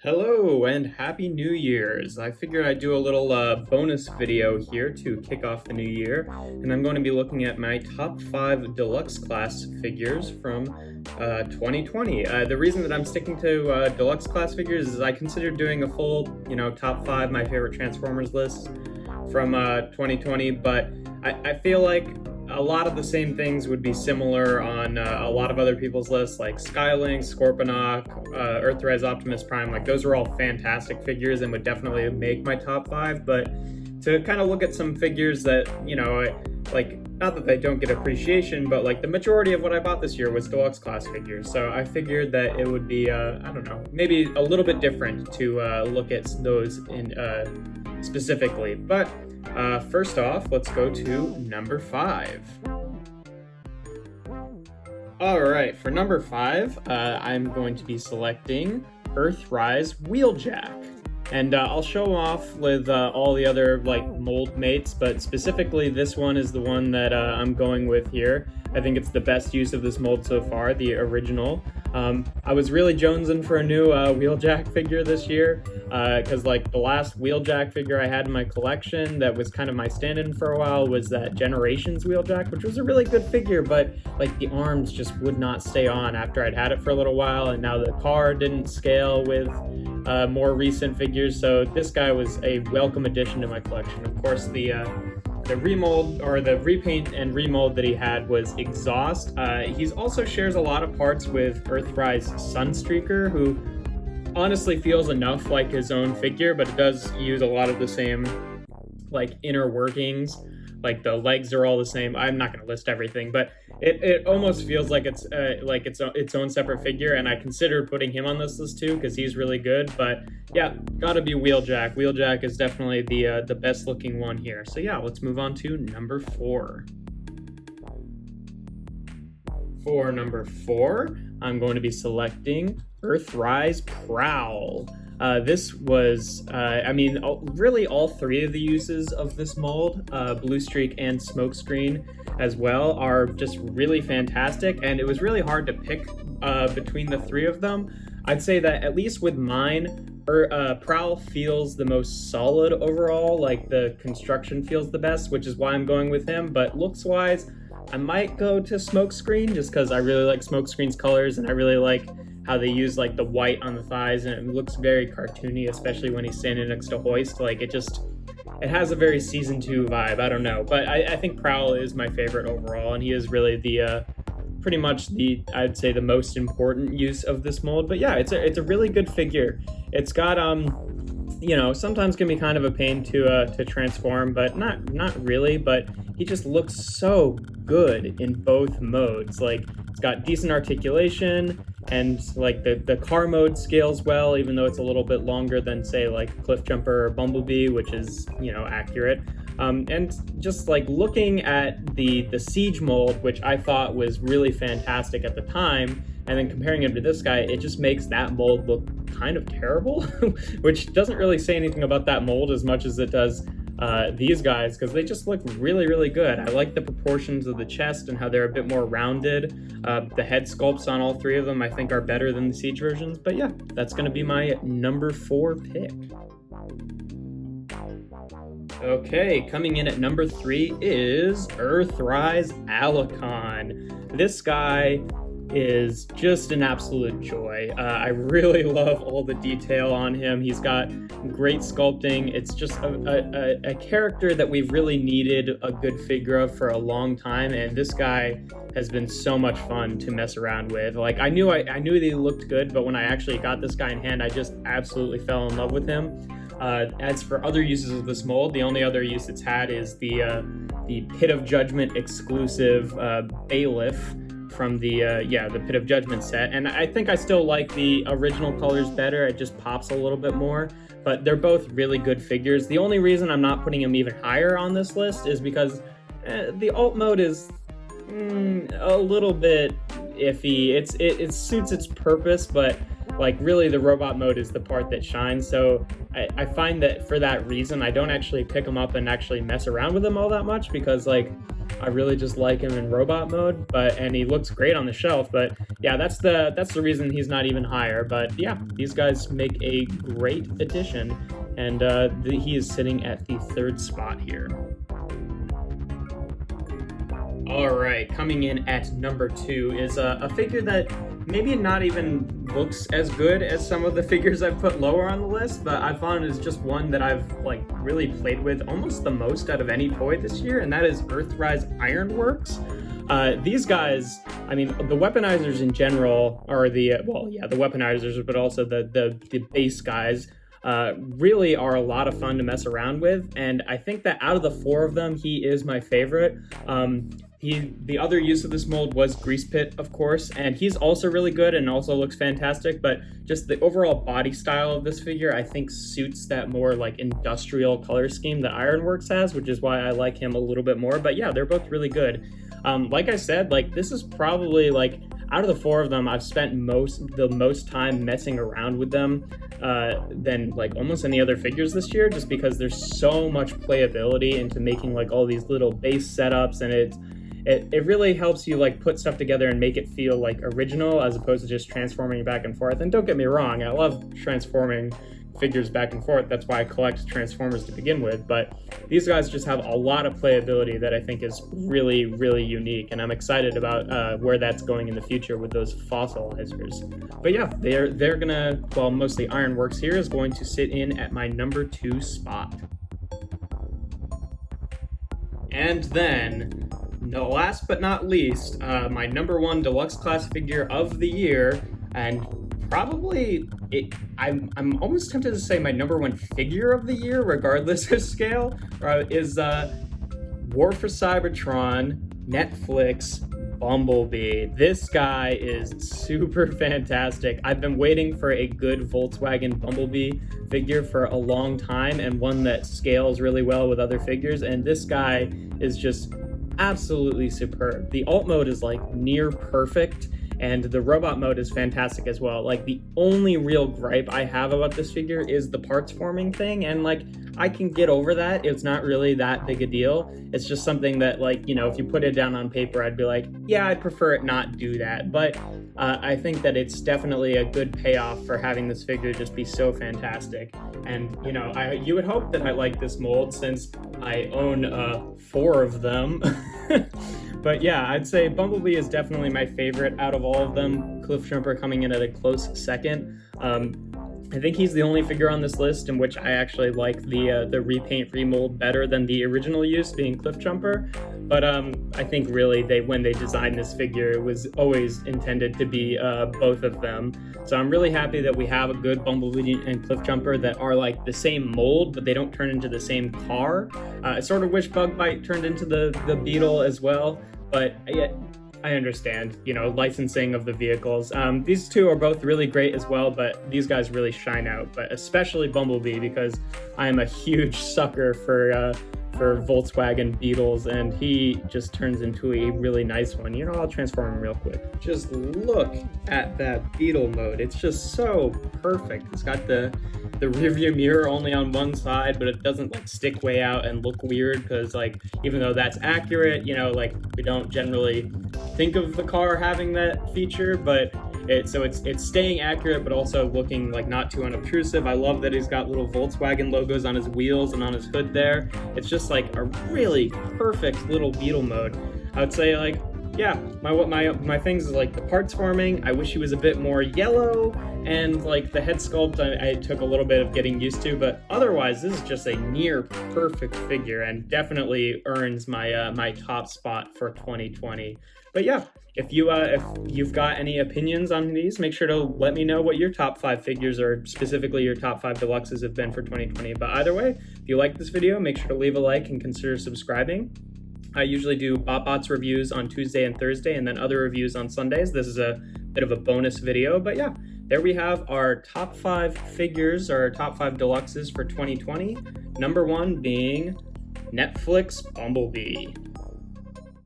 Hello and Happy New Year's! I figured I'd do a little bonus video here to kick off the new year, and I'm going to be looking at my top 5 deluxe class figures from 2020. The reason that I'm sticking to deluxe class figures is I considered doing a full, top 5 my favorite Transformers list from 2020, but I feel like a lot of the same things would be similar on a lot of other people's lists, like Skylink, Scorponok, Earthrise Optimus Prime. Like, those are all fantastic figures and would definitely make my top 5. But to kind of look at some figures that, like, not that they don't get appreciation, but like the majority of what I bought this year was deluxe class figures. So I figured that it would be, I don't know, maybe a little bit different to look at those in specifically. But first off, let's go to number 5. Alright, for number 5, I'm going to be selecting Earthrise Wheeljack. And I'll show off with all the other mold mates, but specifically this one is the one that I'm going with here. I think it's the best use of this mold so far, the original. I was really jonesing for a new Wheeljack figure this year, because the last Wheeljack figure I had in my collection that was kind of my stand-in for a while was that Generations Wheeljack, which was a really good figure, but the arms just would not stay on after I'd had it for a little while, and now the car didn't scale with more recent figures, so this guy was a welcome addition to my collection. Of course, the remold, or the repaint and remold that he had, was Exhaust. He also shares a lot of parts with Earthrise Sunstreaker, who honestly feels enough like his own figure, but it does use a lot of the same inner workings. The legs are all the same. I'm not going to list everything, but it almost feels like it's its own separate figure, and I considered putting him on this list too because he's really good. But yeah, gotta be Wheeljack. Wheeljack is definitely the best looking one here. So yeah, let's move on to number 4. For number 4, I'm going to be selecting Earthrise Prowler. This was, really all 3 of the uses of this mold, Blue Streak and Smokescreen as well, are just really fantastic, and it was really hard to pick between the 3 of them. I'd say that at least with mine, Prowl feels the most solid overall, the construction feels the best, which is why I'm going with him, but looks-wise, I might go to Smokescreen just because I really like Smokescreen's colors, and I really like how they use the white on the thighs, and it looks very cartoony, especially when he's standing next to Hoist. It has a very season 2 vibe. I don't know, but I think Prowl is my favorite overall, and he is really the pretty much I'd say the most important use of this mold. But yeah, it's a really good figure. It's got sometimes can be kind of a pain to transform, but not really. But he just looks so good in both modes. It's got decent articulation, and the car mode scales well, even though it's a little bit longer than say Cliff Jumper or Bumblebee, which is accurate. And just looking at the Siege mold, which I thought was really fantastic at the time, and then comparing him to this guy, it just makes that mold look kind of terrible, which doesn't really say anything about that mold as much as it does these guys, because they just look really, really good. I like the proportions of the chest and how they're a bit more rounded. The head sculpts on all 3 of them I think are better than the Siege versions, but yeah, that's going to be my number 4 pick. Okay, coming in at number 3 is Earthrise Alicon. This guy is just an absolute joy. I really love all the detail on him. He's got great sculpting. It's just a character that we've really needed a good figure of for a long time, and this guy has been so much fun to mess around with. I knew that he looked good, but when I actually got this guy in hand, I just absolutely fell in love with him. As for other uses of this mold, the only other use it's had is the Pit of Judgment exclusive Bailiff from the Pit of Judgment set, and I think I still like the original colors better. It just pops a little bit more, but they're both really good figures. The only reason I'm not putting them even higher on this list is because the alt mode is a little bit iffy. It suits its purpose, but like really the robot mode is the part that shines. So I find that for that reason, I don't actually pick them up and actually mess around with them all that much, because like I really just like him in robot mode, and he looks great on the shelf. But yeah, that's the reason he's not even higher. But yeah, these guys make a great addition, and he is sitting at the 3rd spot here. All right, coming in at number 2 is a figure that maybe not even looks as good as some of the figures I've put lower on the list, but I found is just one that I've like really played with almost the most out of any toy this year, and that is Earthrise Ironworks. These guys, I mean, the weaponizers in general are the weaponizers, but also the base guys. Really are a lot of fun to mess around with, and I think that out of the 4 of them, he is my favorite. The other use of this mold was Grease Pit, of course, and he's also really good and also looks fantastic, but just the overall body style of this figure, I think, suits that more like industrial color scheme that Ironworks has, which is why I like him a little bit more. But yeah, they're both really good. Like I said, like this is probably like out of the 4 of them, I've spent the most time messing around with them than like almost any other figures this year, just because there's so much playability into making like all these little base setups, and it really helps you like put stuff together and make it feel like original as opposed to just transforming back and forth. And don't get me wrong, I love transforming figures back and forth. That's why I collect Transformers to begin with. But these guys just have a lot of playability that I think is really, really unique. And I'm excited about where that's going in the future with those fossilizers. But yeah, they're gonna, well, mostly Ironworks here is going to sit in at my number 2 spot. And then, no, last but not least, my number 1 deluxe class figure of the year, and probably I'm almost tempted to say my number 1 figure of the year, regardless of scale, is War for Cybertron Netflix Bumblebee. This guy is super fantastic. I've been waiting for a good Volkswagen Bumblebee figure for a long time, and one that scales really well with other figures, and this guy is just absolutely superb. The alt mode is like near perfect, and the robot mode is fantastic as well. Like the only real gripe I have about this figure is the parts forming thing, and like I can get over that. It's not really that big a deal. It's just something that, like, you know, if you put it down on paper, I'd be like, yeah, I'd prefer it not do that. But I think that it's definitely a good payoff for having this figure just be so fantastic. And, you know, you would hope that I like this mold since I own 4 of them. But yeah, I'd say Bumblebee is definitely my favorite out of all of them. Cliffjumper coming in at a close second. I think he's the only figure on this list in which I actually like the repaint remold better than the original use, being Cliffjumper. But I think really when they designed this figure, it was always intended to be both of them. So I'm really happy that we have a good Bumblebee and Cliffjumper that are like the same mold, but they don't turn into the same car. I sort of wish Bugbite turned into the Beetle as well, but I understand, you know, licensing of the vehicles. These 2 are both really great as well, but these guys really shine out, but especially Bumblebee, because I am a huge sucker for Volkswagen Beetles, and he just turns into a really nice one. You know, I'll transform him real quick. Just look at that Beetle mode. It's just so perfect. It's got the rearview mirror only on one side, but it doesn't like stick way out and look weird, because like even though that's accurate, you know, like we don't generally think of the car having that feature, but it's staying accurate but also looking like not too unobtrusive. I love that he's got little Volkswagen logos on his wheels and on his hood there. It's just like a really perfect little Beetle mode. I would say, like, yeah, my things is like the parts forming. I wish he was a bit more yellow, and like the head sculpt I took a little bit of getting used to, but otherwise this is just a near perfect figure and definitely earns my my top spot for 2020. But yeah, if you've got any opinions on these, make sure to let me know what your top 5 figures, or specifically your top 5 deluxes, have been for 2020. But either way, if you like this video, make sure to leave a like and consider subscribing. I usually do BotBots reviews on Tuesday and Thursday, and then other reviews on Sundays. This is a bit of a bonus video, but yeah, there we have our top 5 figures, or top 5 deluxes for 2020. Number 1 being Netflix Bumblebee.